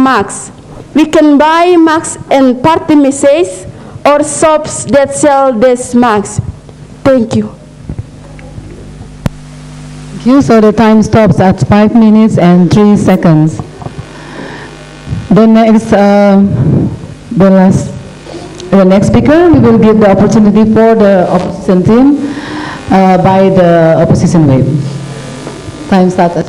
masks. We can buy masks in party messages or shops that sell these masks. Thank you. Thank you. So the time stops at 5 minutes and 3 seconds. The next speaker, we will give the opportunity for the opposition team by the opposition wave. Time starts at.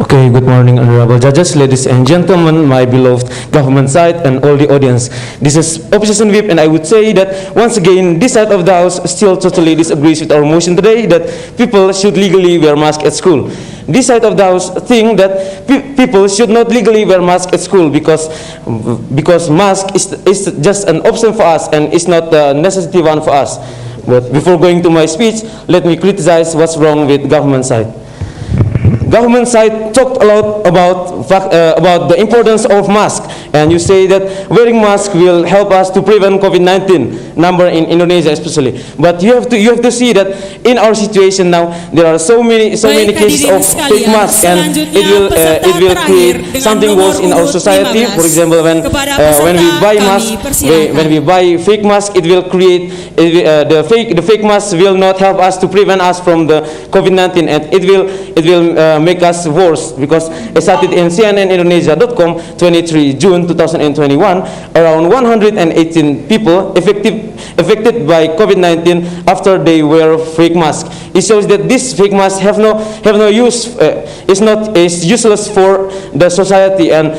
Okay, good morning, honorable judges, ladies and gentlemen, my beloved government side and all the audience. This is opposition whip, and I would say that once again, this side of the house still totally disagrees with our motion today that people should legally wear masks at school. This side of the house think that people should not legally wear masks at school because mask is just an option for us and it's not a necessity one for us. But before going to my speech, let me criticize what's wrong with government side. Government side talked a lot about the importance of mask, and you say that wearing mask will help us to prevent COVID-19 number in Indonesia especially. But you have to see that in our situation now there are so many cases of fake masks, and it will create something worse in our society. For example, when we buy mask, when we buy fake mask, it will create the fake mask will not help us to prevent us from the COVID-19, and it will make us worse, because it started in CNNindonesia.com 23 June 2021, around 118 people affected by COVID-19 after they wear fake masks. It shows that this fake mask have no use, is useless for the society, and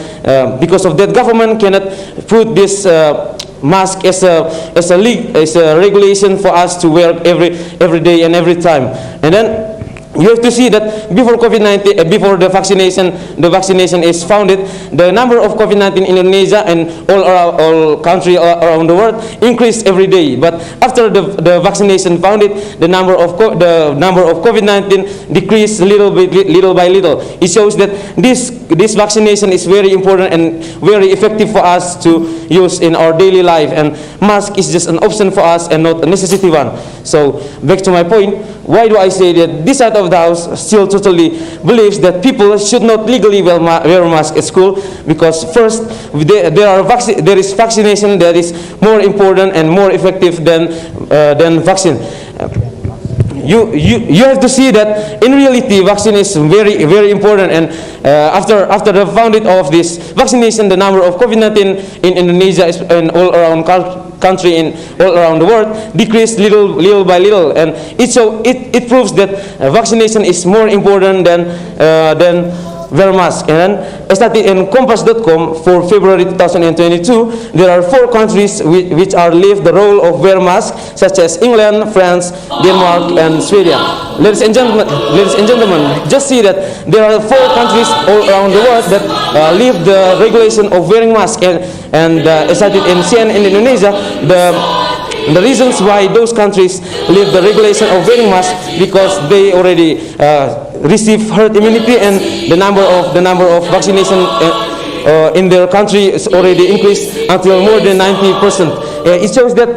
because of that, government cannot put this mask as a regulation for us to wear every day and every time. And then you have to see that before COVID-19, before the vaccination is founded, the number of COVID-19 in Indonesia and all country around the world increased every day. But after the vaccination founded, the number of COVID-19 decreased little by little. It shows that this vaccination is very important and very effective for us to use in our daily life, and mask is just an option for us and not a necessity one. So back to my point, why do I say that this side of the house still totally believes that people should not legally wear masks at school? Because first, there is vaccination that is more important and more effective than vaccine. You have to see that in reality, vaccine is very important, and after the founding of this vaccination, the number of COVID-19 in Indonesia and all around country in all around the world decreased little by little, and it proves that vaccination is more important than wear mask. And starting in Compass.com for February 2022, there are 4 countries which are leave the role of wear mask, such as England, France, Denmark, and Sweden. Ladies and gentlemen, just see that there are 4 countries all around the world that leave the regulation of wearing mask, and started in CNN in Indonesia. The reasons why those countries leave the regulation of wearing mask because they already receive herd immunity, and the number of vaccination in their country is already increased until more than 90%. It shows that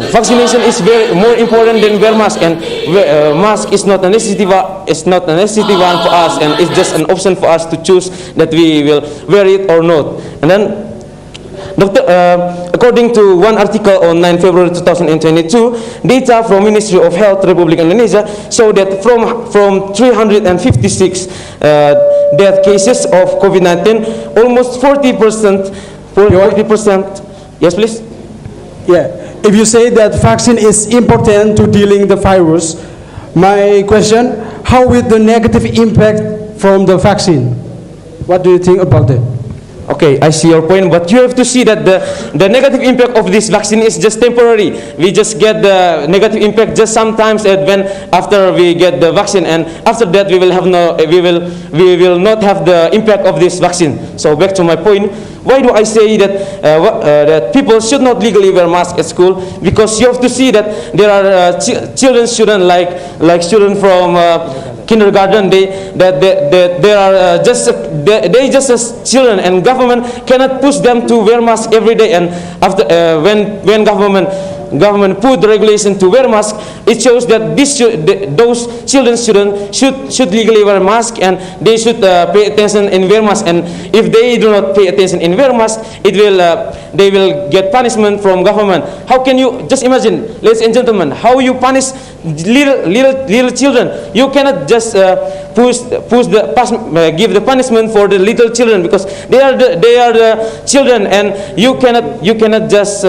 vaccination is more important than wear mask, and mask is not a necessity. It's not a necessity one for us, and it's just an option for us to choose that we will wear it or not. And then, according to one article on 9 February 2022, data from Ministry of Health Republic Indonesia show that from 356 death cases of COVID-19, almost 40%. Yes, please. Yeah. If you say that vaccine is important to dealing the virus, my question: how will the negative impact from the vaccine? What do you think about that? Okay, I see your point, but you have to see that the negative impact of this vaccine is just temporary. We just get the negative impact just sometimes after we get the vaccine, and after that we will not have the impact of this vaccine. So back to my point, why do I say that that people should not legally wear masks at school? Because you have to see that there are children like students from kindergarten, they are just children, and government cannot push them to wear mask every day. And after when government government put the regulation to wear mask, it shows that those children should legally wear mask, and they should pay attention in wear mask. And if they do not pay attention in wear mask, they will get punishment from government. How can you just imagine, ladies and gentlemen, how you punish little children? You cannot just give the punishment for the little children, because they are the children, and you cannot just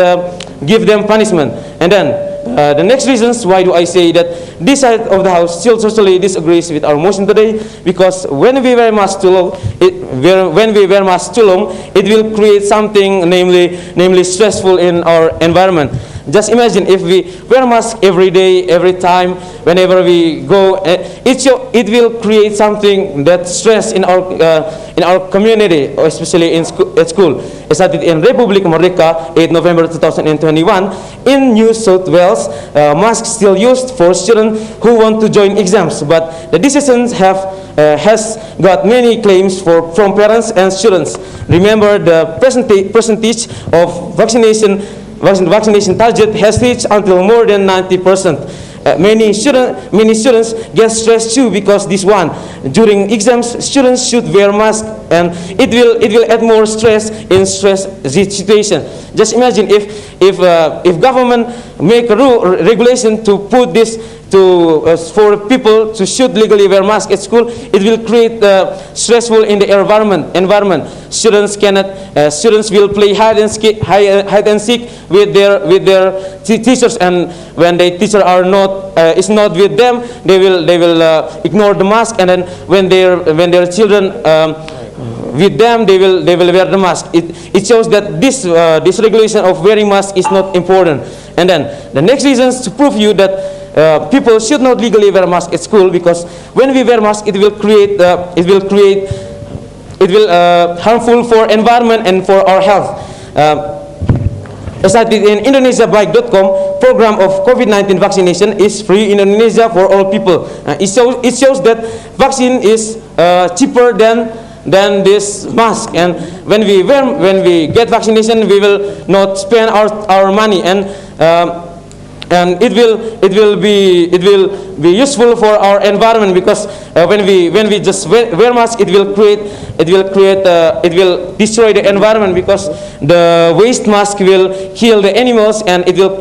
give them punishment. And then the next reasons why do I say that this side of the house still totally disagrees with our motion today, because when we wear mask too long, it will create something, namely stressful in our environment. Just imagine if we wear mask every day, every time, whenever we go, it will create something that stress in our community, or especially at school. Started in Republik Merdeka, 8 November 2021, in New South Wales, masks still used for students who want to join exams, but the decision has got many claims from parents and students. Remember, the percentage of vaccination target has reached until more than 90%. Many students get stressed too, because this one, during exams, students should wear masks, and it will add more stress in stress situation. Just imagine if government make a regulation to put this for people to should legally wear masks at school, it will create stressful in the environment. Students will play hide and seek with their teachers, and when the teacher is not with them, they will ignore the mask, and then when their children with them, they will wear the mask. It shows that this regulation of wearing mask is not important. And then the next reasons to prove you that people should not legally wear mask at school, because when we wear mask, it will harmful for environment and for our health. Started in IndonesiaBike.com, program of COVID-19 vaccination is free in Indonesia for all people. It shows that vaccine is cheaper than this mask, and when we get vaccination, we will not spend our money, and it will be useful for our environment, because when we just wear mask, it will destroy the environment, because the waste mask will kill the animals, and it will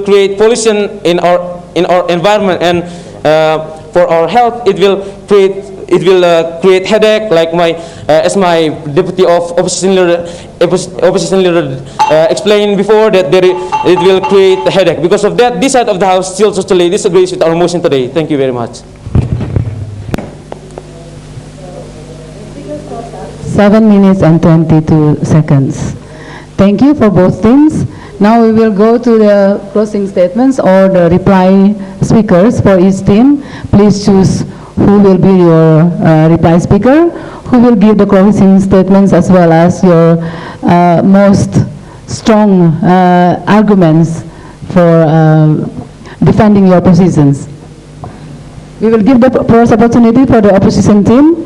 create pollution in our environment, and for our health it will create headache, like as my deputy of opposition leader explained before, that it will create a headache. Because of that, this side of the house still totally disagrees with our motion today. Thank you very much. 7 minutes and 22 seconds. Thank you for both teams. Now we will go to the closing statements or the reply speakers for each team. Please choose who will be your reply speaker, who will give the closing statements, as well as your most strong arguments for defending your positions. We will give the first opportunity for the opposition team.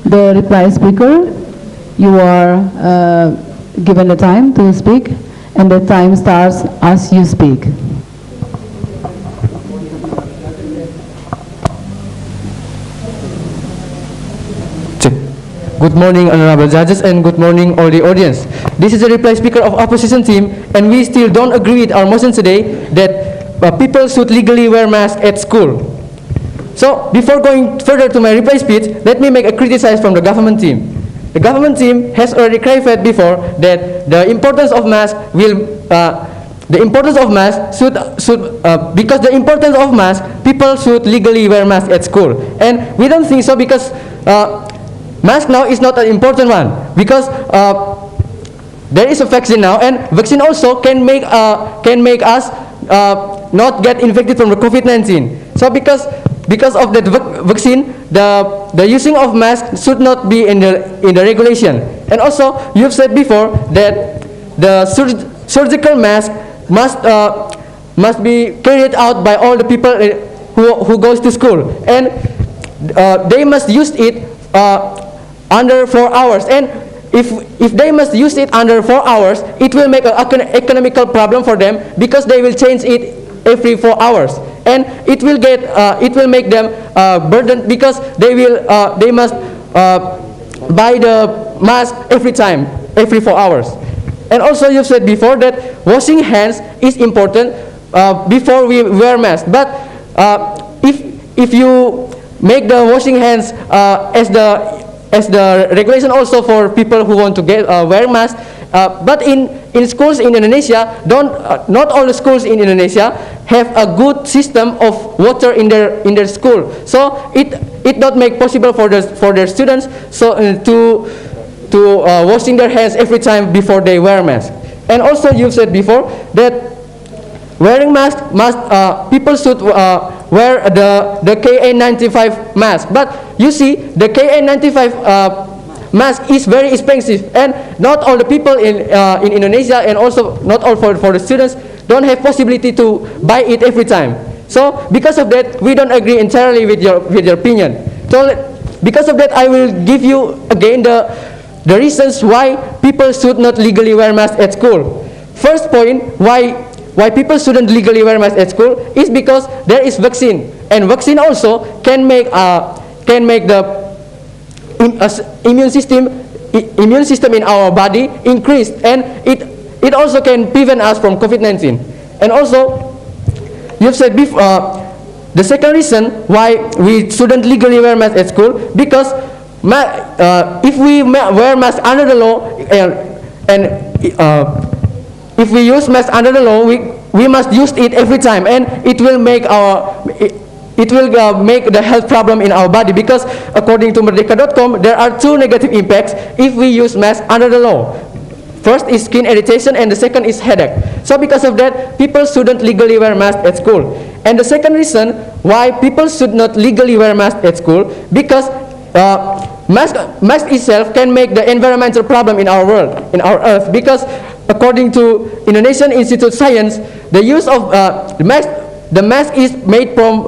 The reply speaker, you are given the time to speak, and the time starts as you speak. Good morning, honorable judges, and good morning, all the audience. This is the reply speaker of opposition team, and we still don't agree with our motion today that people should legally wear masks at school. So, before going further to my reply speech, let me make a criticize from the government team. The government team has already clarified before that the importance of masks because the importance of masks, people should legally wear masks at school, and we don't think so, because mask now is not an important one, because there is a vaccine now, and vaccine also can make us not get infected from the COVID-19. So because of the vaccine, the using of mask should not be in the regulation. And also, you've said before that the surgical mask must be carried out by all the people who goes to school, and they must use it under 4 hours. And if they must use it under 4 hours, it will make an economical problem for them because they will change it every 4 hours, and it will make them burdened because they must buy the mask every 4 hours. And also you said before that washing hands is important before we wear mask. But if you make the washing hands as the regulation also for people who want to wear mask, but in schools in Indonesia, not all the schools in Indonesia have a good system of water in their school. So it not make possible for their students to washing their hands every time before they wear mask. And also you said before that wearing mask people should wear the KN95 mask. But you see, the KN95 mask is very expensive, and not all the people in Indonesia, and also not all for the students, don't have possibility to buy it every time. So because of that, we don't agree entirely with your opinion. So because of that, I will give you again the reasons why people should not legally wear masks at school. First point, why people shouldn't legally wear masks at school is because there is vaccine, and vaccine also can make the immune system in our body increased, and it also can prevent us from COVID-19. And also, you've said before, the second reason why we shouldn't legally wear masks at school, because if we wear masks under the law, if we use masks under the law, we must use it every time, and it will make the health problem in our body, because according to Merdeka.com, there are 2 negative impacts if we use masks under the law. First is skin irritation, and the second is headache. So because of that, people shouldn't legally wear masks at school. And the second reason why people should not legally wear masks at school, because mask itself can make the environmental problem in our world, in our earth, because according to Indonesian Institute of Science, the use of the mask is made from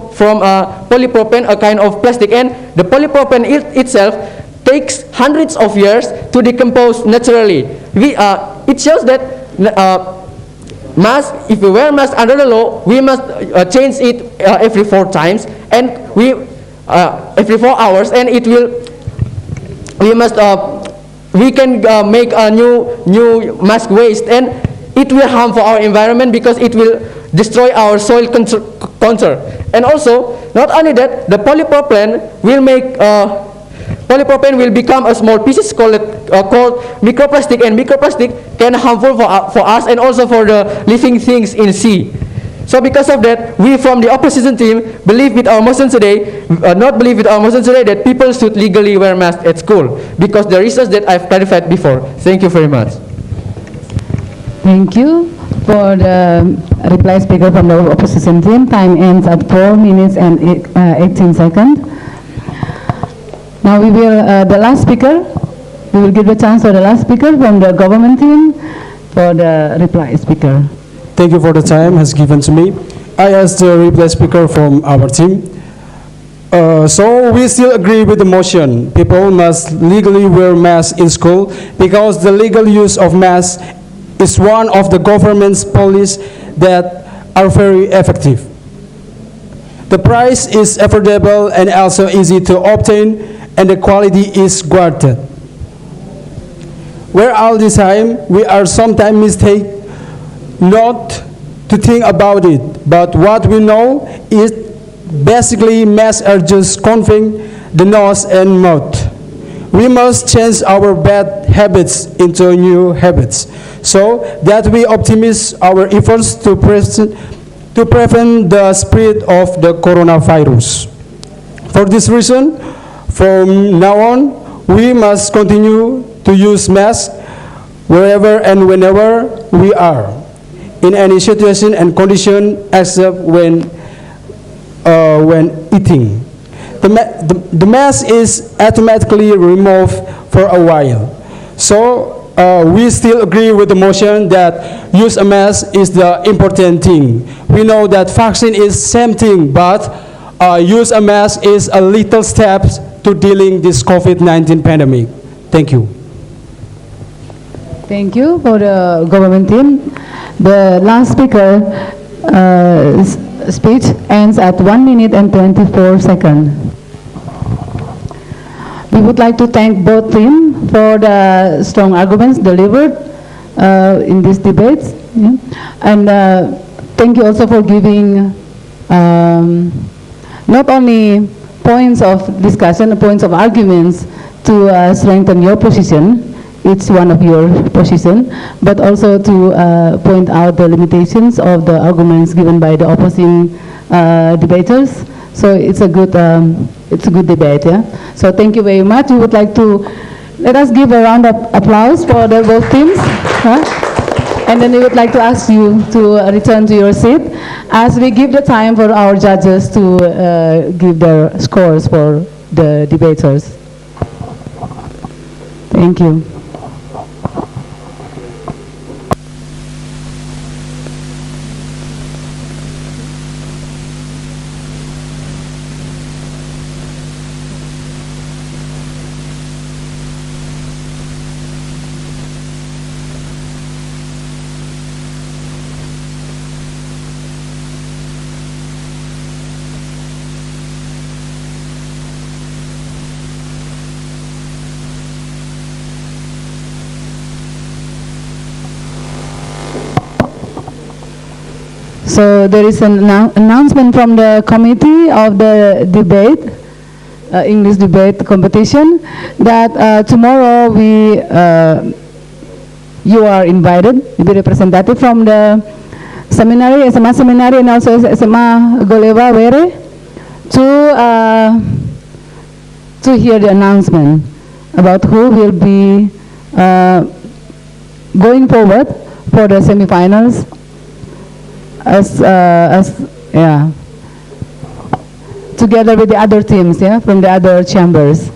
polypropylene, a kind of plastic, and the polypropylene itself takes hundreds of years to decompose naturally. It shows that mask, if we wear mask under the law, we must change it every 4 times, and every 4 hours, and we can make a new mask waste, and it will harm for our environment because it will destroy our soil contour. And also, not only that, the polypropylene will become a small pieces called microplastic, and microplastic can harmful for us and also for the living things in sea. So because of that, we from the opposition team not believe with our motion today that people should legally wear masks at school, because the reasons that I've clarified before. Thank you very much. Thank you. For the reply speaker from the opposition team, time ends at 4 minutes and 18 seconds. Now we will, the last speaker, we will give the chance to the last speaker from the government team for the reply speaker. Thank you for the time has given to me. I ask the reply speaker from our team. So we still agree with the motion. People must legally wear masks in school because the legal use of masks is one of the government's policies that are very effective. The price is affordable and also easy to obtain, and the quality is guarded. Where all the time we are sometimes mistake not to think about it, but what we know is basically masks are just covering the nose and mouth. We must change our bad habits into new habits, so that we optimize our efforts to prevent the spread of the coronavirus. For this reason, from now on, we must continue to use masks wherever and whenever we are, in any situation and condition except when eating. The mask is automatically removed for a while. So we still agree with the motion that use a mask is the important thing. We know that vaccine is same thing, but use a mask is a little step to dealing this COVID-19 pandemic. Thank you. Thank you for the government team. The last speaker speech ends at 1 minute and 24 seconds. We would like to thank both teams for the strong arguments delivered in this debate. Yeah. And thank you also for giving not only points of discussion, points of arguments to strengthen your position, each one of your position, but also to point out the limitations of the arguments given by the opposing debaters. So it's a good debate. Yeah. So thank you very much. We would like to let us give a round of applause for the both teams. And then we would like to ask you to return to your seat as we give the time for our judges to give their scores for the debaters. Thank you. So there is an announcement from the committee of the debate, English debate competition, that tomorrow you are invited to be representative from the seminary, SMA seminary, and also SMA Goleva Were to hear the announcement about who will be going forward for the semifinals. Together with the other teams, yeah, from the other chambers.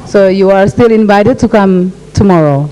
So you are still invited to come tomorrow.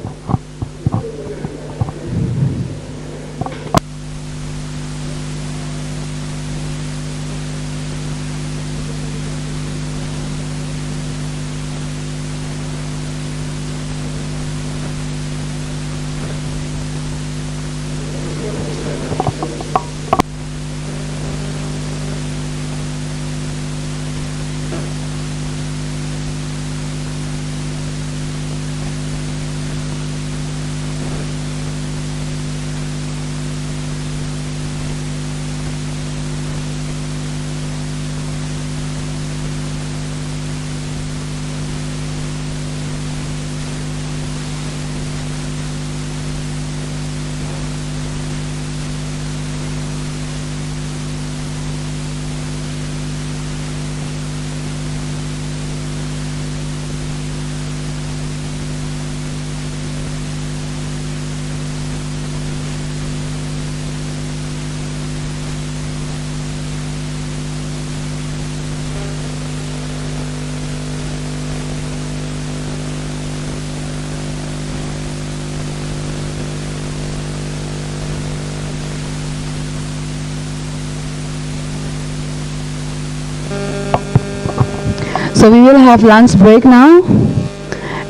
So we will have lunch break now,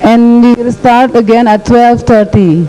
and we will start again at 12:30.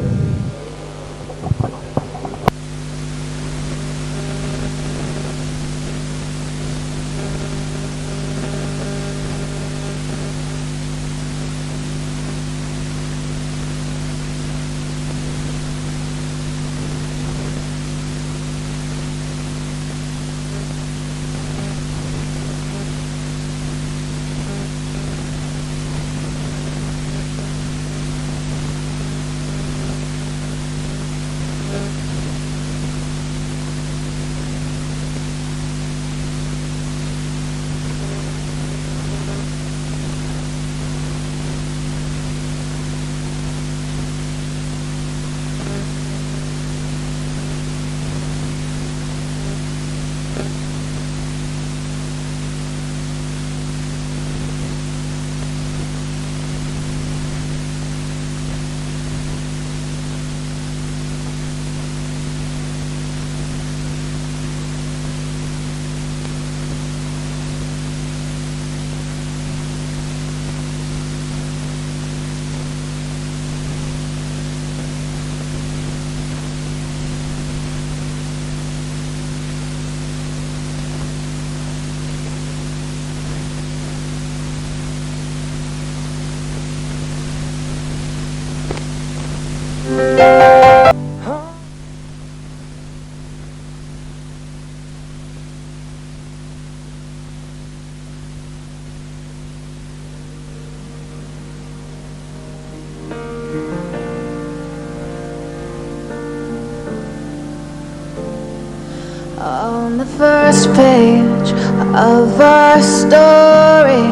On the first page of our story,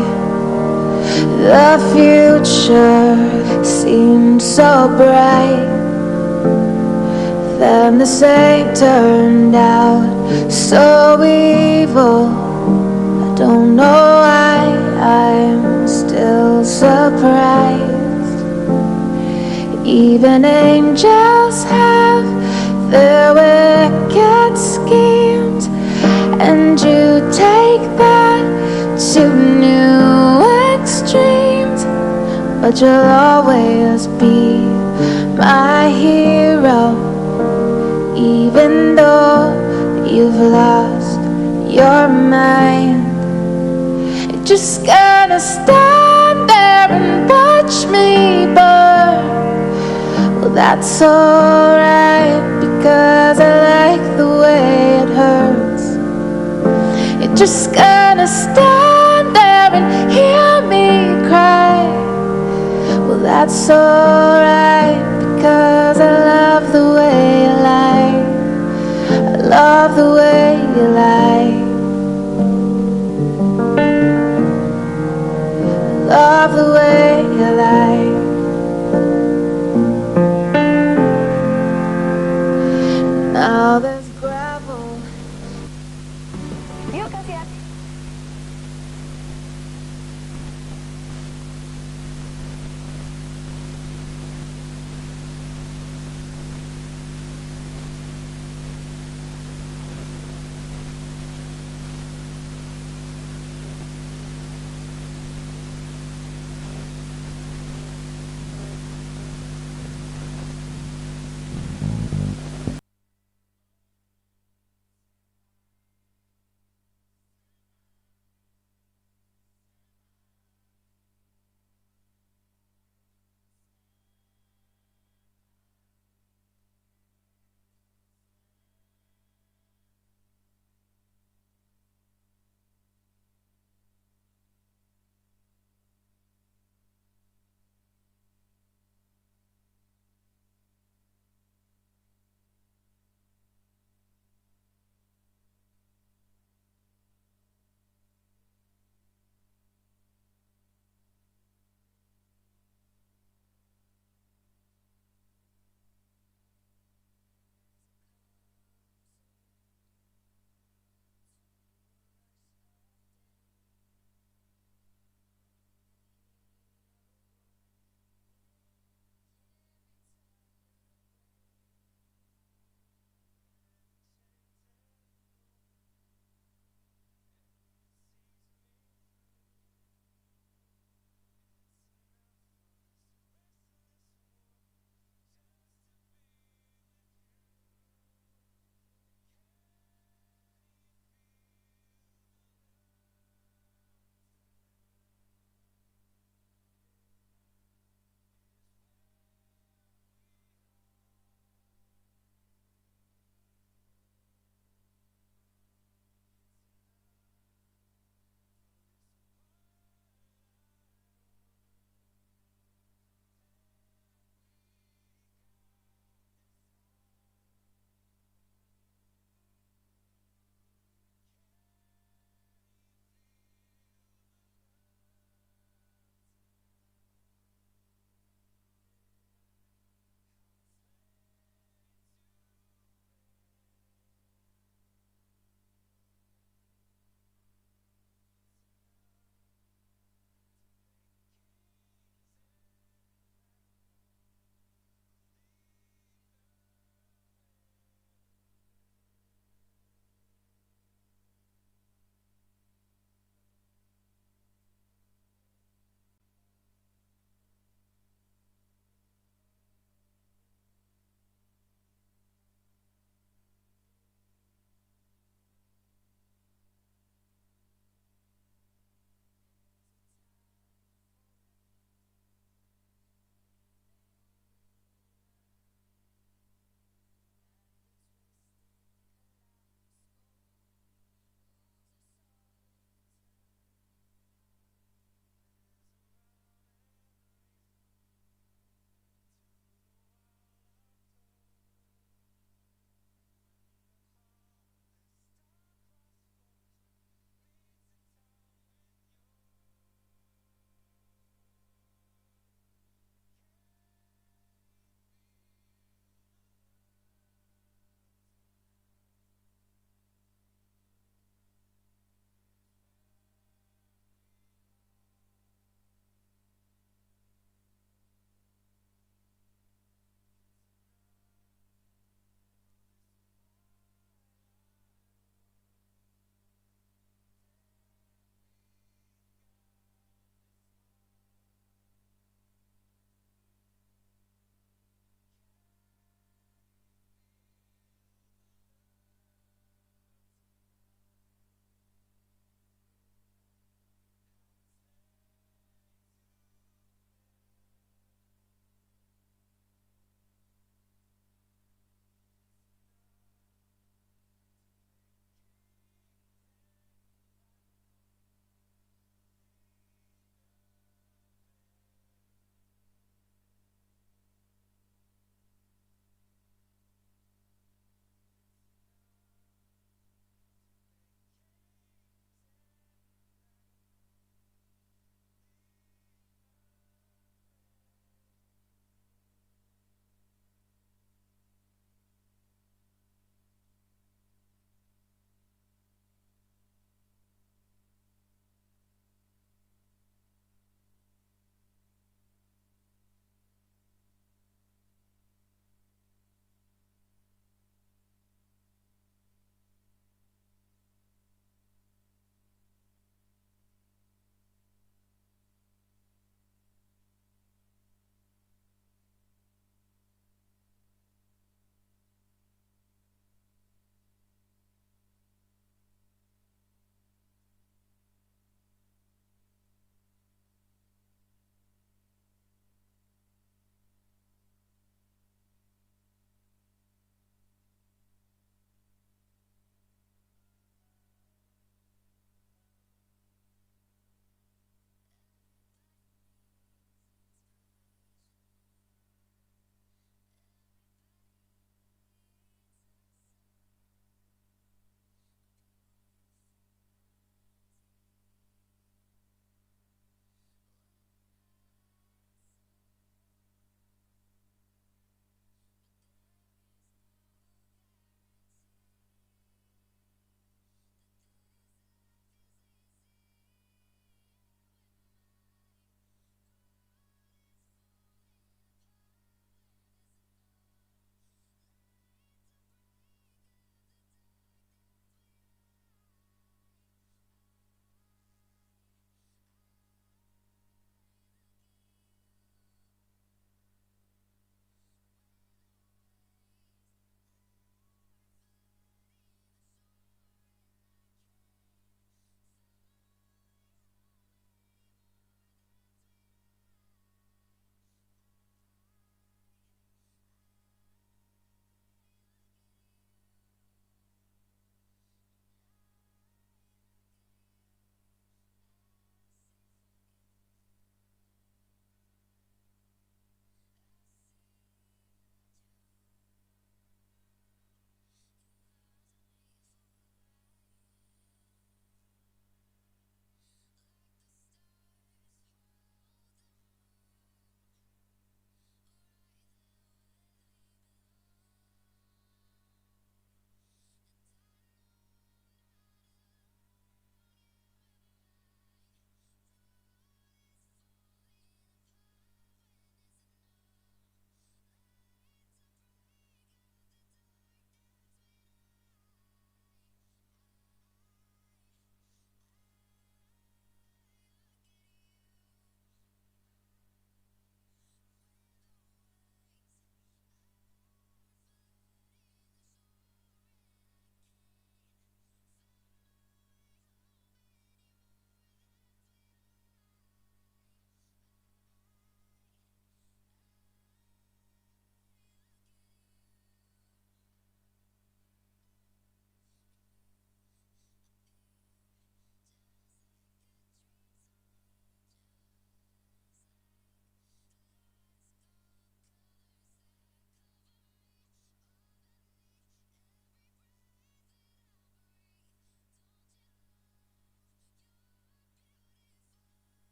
the future seemed so bright. Then the same turned out so evil. I don't know why I'm still surprised. Even angels have their wicked schemes, and you take that to new extremes. But you'll always be my hero, even though you've lost your mind. You're just gonna stand there and watch me burn. Well, that's alright, because I like the way it hurts. You're just gonna stand there and hear me cry. Well, that's alright.